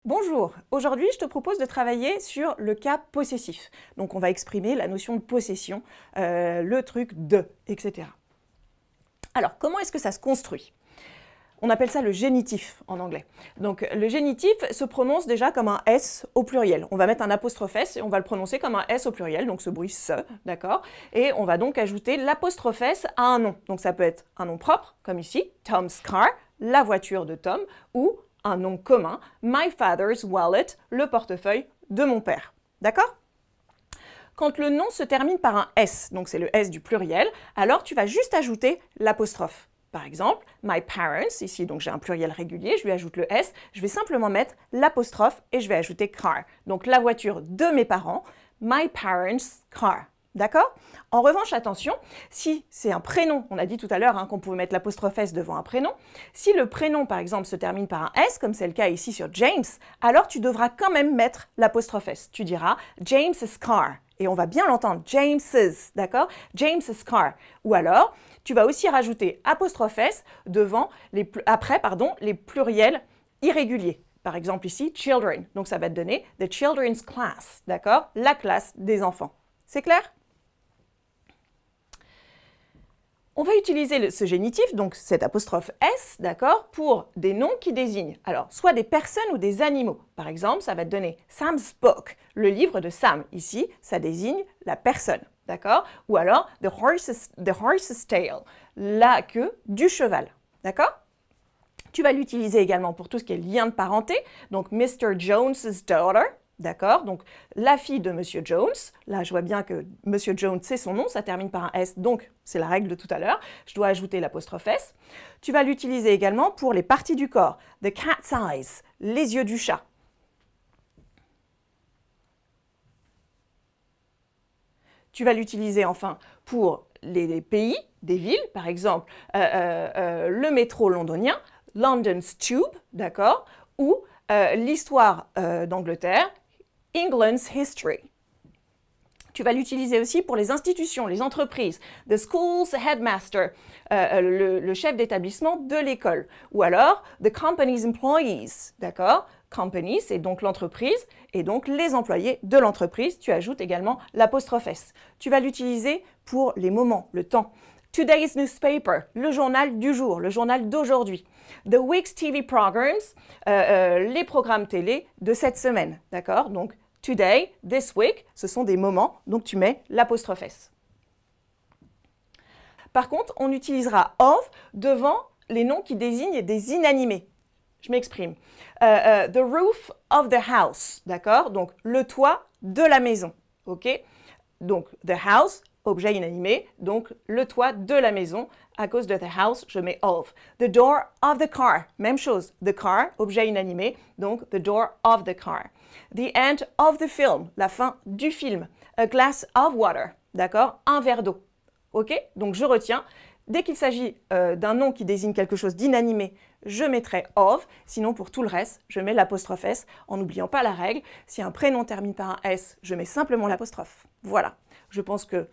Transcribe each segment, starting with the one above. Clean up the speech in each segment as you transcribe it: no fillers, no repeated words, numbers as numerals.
Bonjour, aujourd'hui je te propose de travailler sur le cas possessif. Donc on va exprimer la notion de possession, le truc de, etc. Alors comment est-ce que ça se construit? On appelle ça le génitif en anglais. Donc le génitif se prononce déjà comme un S au pluriel. On va mettre un apostrophe S et on va le prononcer comme un S au pluriel, donc ce bruit se, d'accord? Et on va donc ajouter l'apostrophe S à un nom. Donc ça peut être un nom propre, comme ici, Tom's car, la voiture de Tom, ou un nom commun, my father's wallet, le portefeuille de mon père. D'accord? Quand le nom se termine par un S, donc c'est le S du pluriel, alors tu vas juste ajouter l'apostrophe. Par exemple, my parents, ici donc j'ai un pluriel régulier, je lui ajoute le S, je vais simplement mettre l'apostrophe et je vais ajouter car. Donc la voiture de mes parents, my parents' car. D'accord? En revanche, attention, si c'est un prénom, on a dit tout à l'heure qu'on pouvait mettre l'apostrophe S devant un prénom, si le prénom par exemple se termine par un S, comme c'est le cas ici sur James, alors tu devras quand même mettre l'apostrophe S. Tu diras James's car. Et on va bien l'entendre, James's, d'accord? James's car. Ou alors, tu vas aussi rajouter apostrophe S devant après les pluriels irréguliers. Par exemple ici, children. Donc ça va te donner the children's class, d'accord? La classe des enfants. C'est clair? On va utiliser ce génitif, donc cette apostrophe S, d'accord, pour des noms qui désignent, alors, soit des personnes ou des animaux. Par exemple, ça va te donner Sam's book, le livre de Sam. Ici, ça désigne la personne, d'accord? Ou alors, the horse's tail, la queue du cheval, d'accord? Tu vas l'utiliser également pour tout ce qui est lien de parenté, donc Mr. Jones's daughter, d'accord? Donc, la fille de Monsieur Jones, là je vois bien que Monsieur Jones c'est son nom, ça termine par un S, donc c'est la règle de tout à l'heure, je dois ajouter l'apostrophe S. Tu vas l'utiliser également pour les parties du corps, the cat's eyes, les yeux du chat. Tu vas l'utiliser enfin pour les pays, des villes, par exemple le métro londonien, London's Tube, d'accord? Ou l'histoire d'Angleterre, England's History. Tu vas l'utiliser aussi pour les institutions, les entreprises, the school's headmaster, le chef d'établissement de l'école, ou alors the company's employees, d'accord? Company, c'est donc l'entreprise, et donc les employés de l'entreprise, tu ajoutes également l'apostrophe S. Tu vas l'utiliser pour les moments, le temps. Today's newspaper, le journal du jour, le journal d'aujourd'hui. The week's TV programs, les programmes télé de cette semaine, d'accord? Donc, today, this week, ce sont des moments, donc tu mets l'apostrophe S. Par contre, on utilisera of devant les noms qui désignent des inanimés. Je m'exprime. The roof of the house, d'accord? Donc, le toit de la maison, ok? Donc, the house, objet inanimé, donc le toit de la maison. À cause de the house, je mets of. The door of the car, même chose. The car, objet inanimé, donc the door of the car. The end of the film, la fin du film. A glass of water, d'accord? Un verre d'eau. Ok? Donc je retiens. Dès qu'il s'agit d'un nom qui désigne quelque chose d'inanimé, je mettrai of. Sinon, pour tout le reste, je mets l'apostrophe S en n'oubliant pas la règle. Si un prénom termine par un S, je mets simplement l'apostrophe. Voilà. Je pense que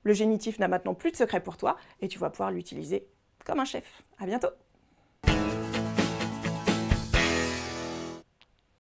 le génitif n'a maintenant plus de secret pour toi et tu vas pouvoir l'utiliser comme un chef. À bientôt!